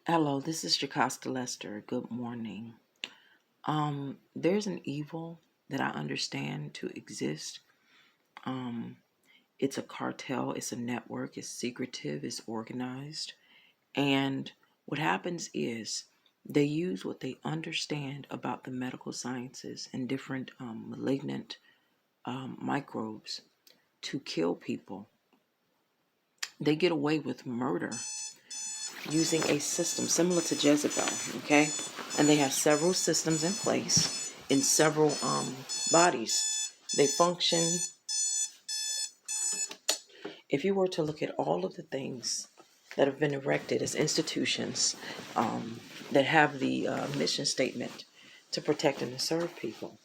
Hello, this is Jocasta Lester. Good morning. There's an evil that I understand to exist. Um, it's a cartel, it's a network, it's secretive, it's organized. And what happens is they use what they understand about the medical sciences and different malignant microbes to kill people. They get away with murder using a system similar to Jezebel, okay? And they have several systems in place in several bodies. They function, if you were to look at all of the things that have been erected as institutions that have the mission statement to protect and to serve people,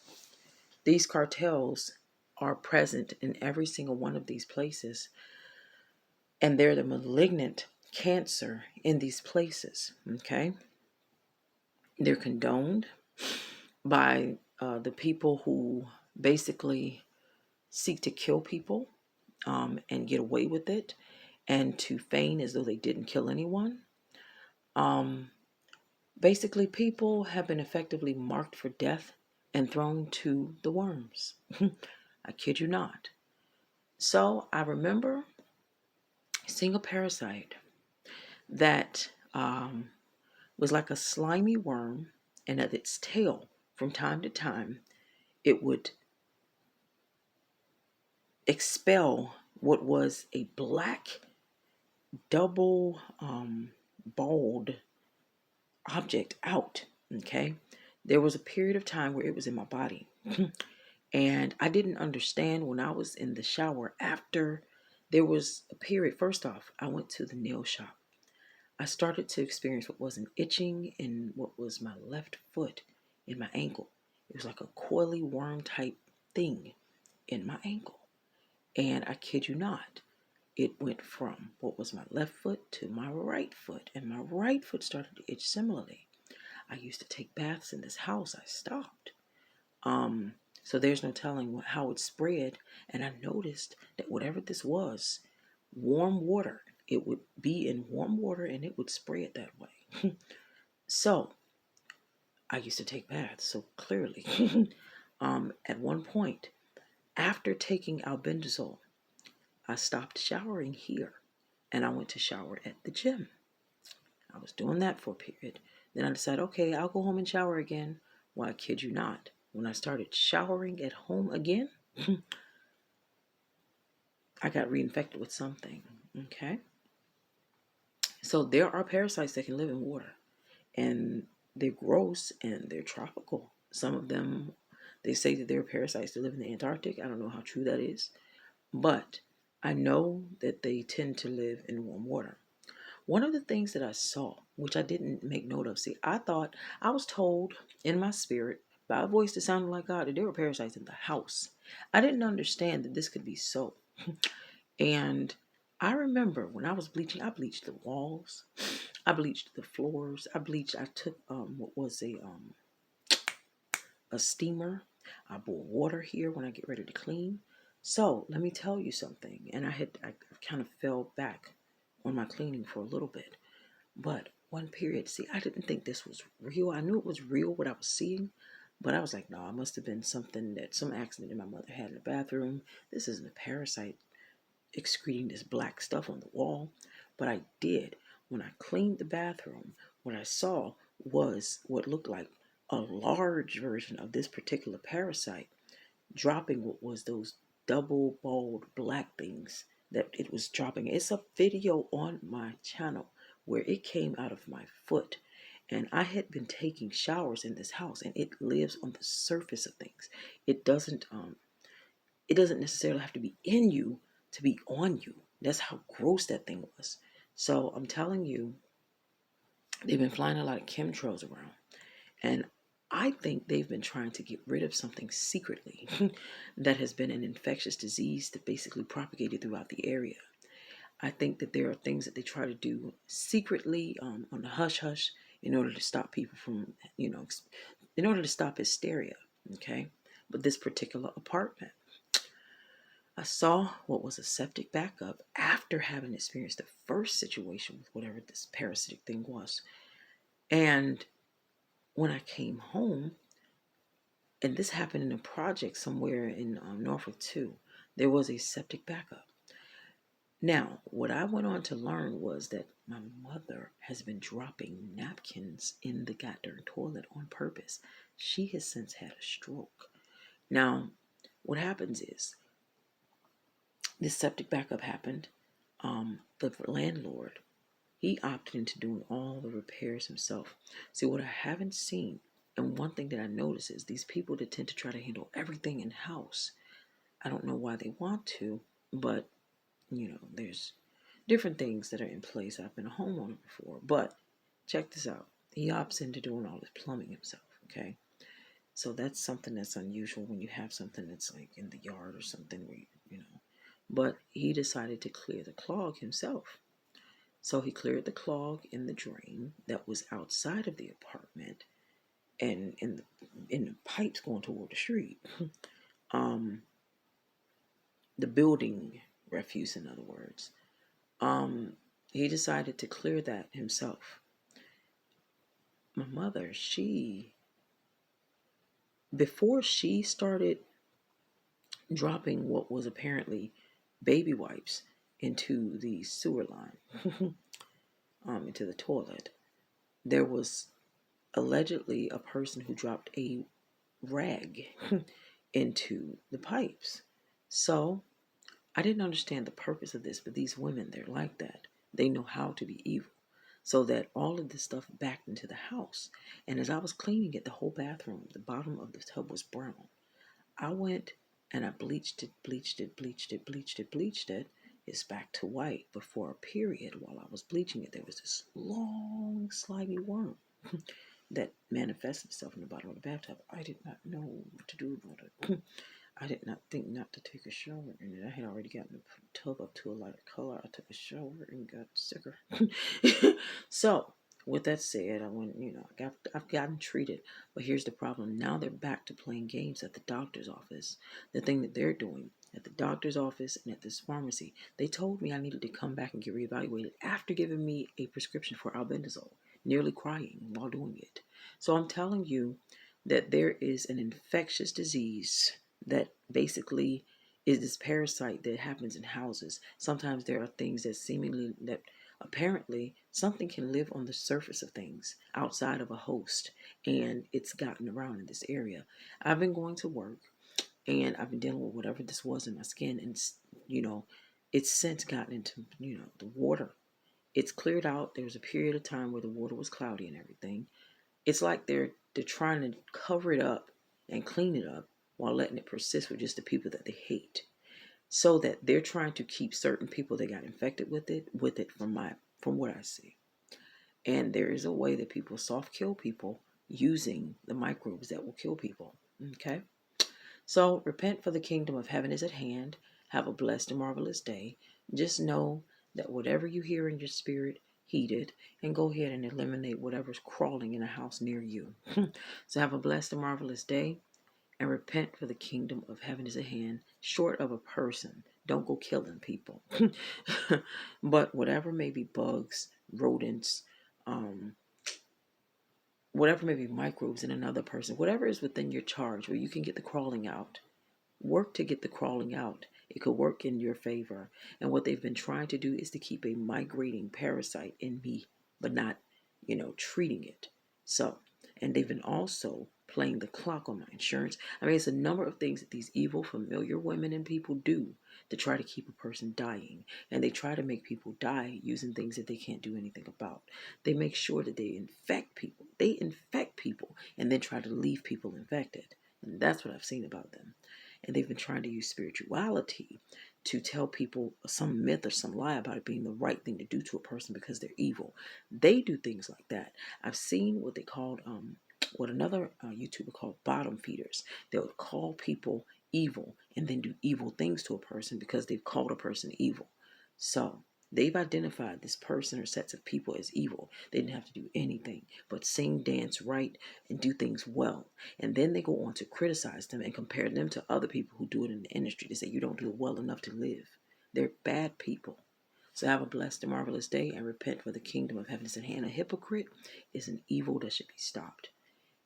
these cartels are present in every single one of these places, and they're the malignant cancer in these places, okay? They're condoned by the people who basically seek to kill people and get away with it and to feign as though they didn't kill anyone. Um, Basically, people have been effectively marked for death and thrown to the worms. I kid you not. So I remember seeing a parasite that was like a slimy worm, and at its tail, from time to time, it would expel what was a black double balled object out. Okay, there was a period of time where it was in my body, and I didn't understand when I was in the shower. After there was a period, first off, I went to the nail shop. I started to experience what was an itching in what was my left foot in my ankle. It was like a coily worm type thing in my ankle. And I kid you not, it went from what was my left foot to my right foot, and my right foot started to itch similarly. I used to take baths in this house. I stopped. So there's no telling how it spread, and I noticed that whatever this was, warm water, it would be in warm water and it would spread that way. So I used to take baths. So clearly, at one point, after taking albendazole, I stopped showering here and I went to shower at the gym. I was doing that for a period. Then I decided, okay, I'll go home and shower again. Well, I kid you not. When I started showering at home again, I got reinfected with something. Okay. So there are parasites that can live in water, and they're gross and they're tropical. Some of them, they say that there are parasites that live in the Antarctic. I don't know how true that is, but I know that they tend to live in warm water. One of the things that I saw, which I didn't make note of, see, I was told in my spirit by a voice that sounded like God that there were parasites in the house. I didn't understand that this could be so. And I remember when I was bleaching, I bleached the walls, I bleached the floors, I took what was a steamer. I boil water here when I get ready to clean. So let me tell you something. And I kind of fell back on my cleaning for a little bit. But one period, see, I didn't think this was real. I knew it was real what I was seeing, but I was like, no, it must have been some accident that my mother had in the bathroom. This isn't a parasite excreting this black stuff on the wall. But I did. When I cleaned the bathroom, what I saw was what looked like a large version of this particular parasite dropping what was those double balled black things that it was dropping. It's a video on my channel where it came out of my foot. And I had been taking showers in this house, and it lives on the surface of things. It doesn't it doesn't necessarily have to be in you to be on you. That's how gross that thing was. So I'm telling you, they've been flying a lot of chemtrails around. And I think they've been trying to get rid of something secretly that has been an infectious disease that basically propagated throughout the area. I think that there are things that they try to do secretly on the hush hush in order to stop people from, in order to stop hysteria. Okay. But this particular apartment, I saw what was a septic backup after having experienced the first situation with whatever this parasitic thing was. And when I came home, and this happened in a project somewhere in Norfolk too, there was a septic backup. Now, what I went on to learn was that my mother has been dropping napkins in the goddamn toilet on purpose. She has since had a stroke. Now, what happens is this septic backup happened. The landlord, he opted into doing all the repairs himself. See, what I haven't seen, and one thing that I notice is these people that tend to try to handle everything in house. I don't know why they want to, but there's different things that are in place. I've been a homeowner before, but check this out. He opts into doing all his plumbing himself, okay? So that's something that's unusual when you have something that's like in the yard or something where But he decided to clear the clog himself. So he cleared the clog in the drain that was outside of the apartment and in the pipes going toward the street. Um, the building refuse, in other words. He decided to clear that himself. My mother, before she started dropping what was apparently baby wipes into the sewer line, into the toilet, there was allegedly a person who dropped a rag into the pipes. So I didn't understand the purpose of this, but these women, they're like that. They know how to be evil. So that all of this stuff backed into the house. And as I was cleaning it, the whole bathroom, the bottom of the tub was brown. I went and I bleached it, bleached it, bleached it, bleached it, bleached it. It's back to white. But for a period while I was bleaching it, there was this long, slimy worm that manifested itself in the bottom of the bathtub. I did not know what to do about it. I did not think not to take a shower in it. I had already gotten the tub up to a lighter color. I took a shower and got sicker. So, with that said, I went, I've gotten treated. But here's the problem. Now they're back to playing games at the doctor's office. The thing that they're doing at the doctor's office and at this pharmacy, they told me I needed to come back and get reevaluated after giving me a prescription for albendazole, nearly crying while doing it. So I'm telling you that there is an infectious disease that basically is this parasite that happens in houses. Sometimes there are things that apparently something can live on the surface of things outside of a host, and it's gotten around in this area. I've been going to work and I've been dealing with whatever this was in my skin, and it's since gotten into the water. It's cleared out. There was a period of time where the water was cloudy and everything. It's like they're trying to cover it up and clean it up while letting it persist with just the people that they hate. So that they're trying to keep certain people that got infected with it from what I see. And there is a way that people soft kill people using the microbes that will kill people. Okay? So repent, for the kingdom of heaven is at hand. Have a blessed and marvelous day. Just know that whatever you hear in your spirit, heed it, and go ahead and eliminate whatever's crawling in a house near you. So have a blessed and marvelous day, and repent, for the kingdom of heaven is at hand. Short of a person, don't go killing people. But whatever may be bugs, rodents, whatever may be microbes in another person, whatever is within your charge where you can get the crawling out, work to get the crawling out. It could work in your favor. And what they've been trying to do is to keep a migrating parasite in me, but not, treating it. So, and they've been also playing the clock on my insurance. I mean, it's a number of things that these evil, familiar women and people do to try to keep a person dying. And they try to make people die using things that they can't do anything about. They make sure that they infect people. They infect people and then try to leave people infected. And that's what I've seen about them. And they've been trying to use spirituality to tell people some myth or some lie about it being the right thing to do to a person because they're evil. They do things like that. I've seen what they called, what another YouTuber called bottom feeders. They would call people evil and then do evil things to a person because they've called a person evil. So they've identified this person or sets of people as evil. They didn't have to do anything but sing, dance, write, and do things well. And then they go on to criticize them and compare them to other people who do it in the industry. They say you don't do it well enough to live. They're bad people. So have a blessed and marvelous day and repent, for the kingdom of heaven is at hand. A hypocrite is an evil that should be stopped.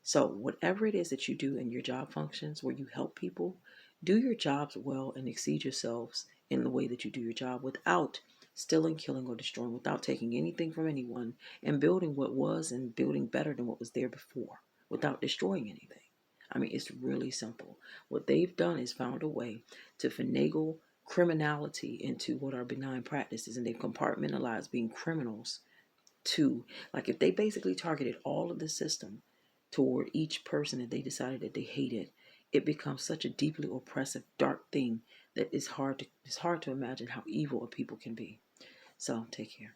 So whatever it is that you do in your job functions where you help people, do your jobs well and exceed yourselves in the way that you do your job without stealing, killing, or destroying, without taking anything from anyone, and building what was and building better than what was there before without destroying anything. I mean, it's really simple. What they've done is found a way to finagle criminality into what are benign practices, and they've compartmentalized being criminals to, like, if they basically targeted all of the system toward each person that they decided that they hated, it becomes such a deeply oppressive, dark thing that it's hard to imagine how evil a people can be. So take care.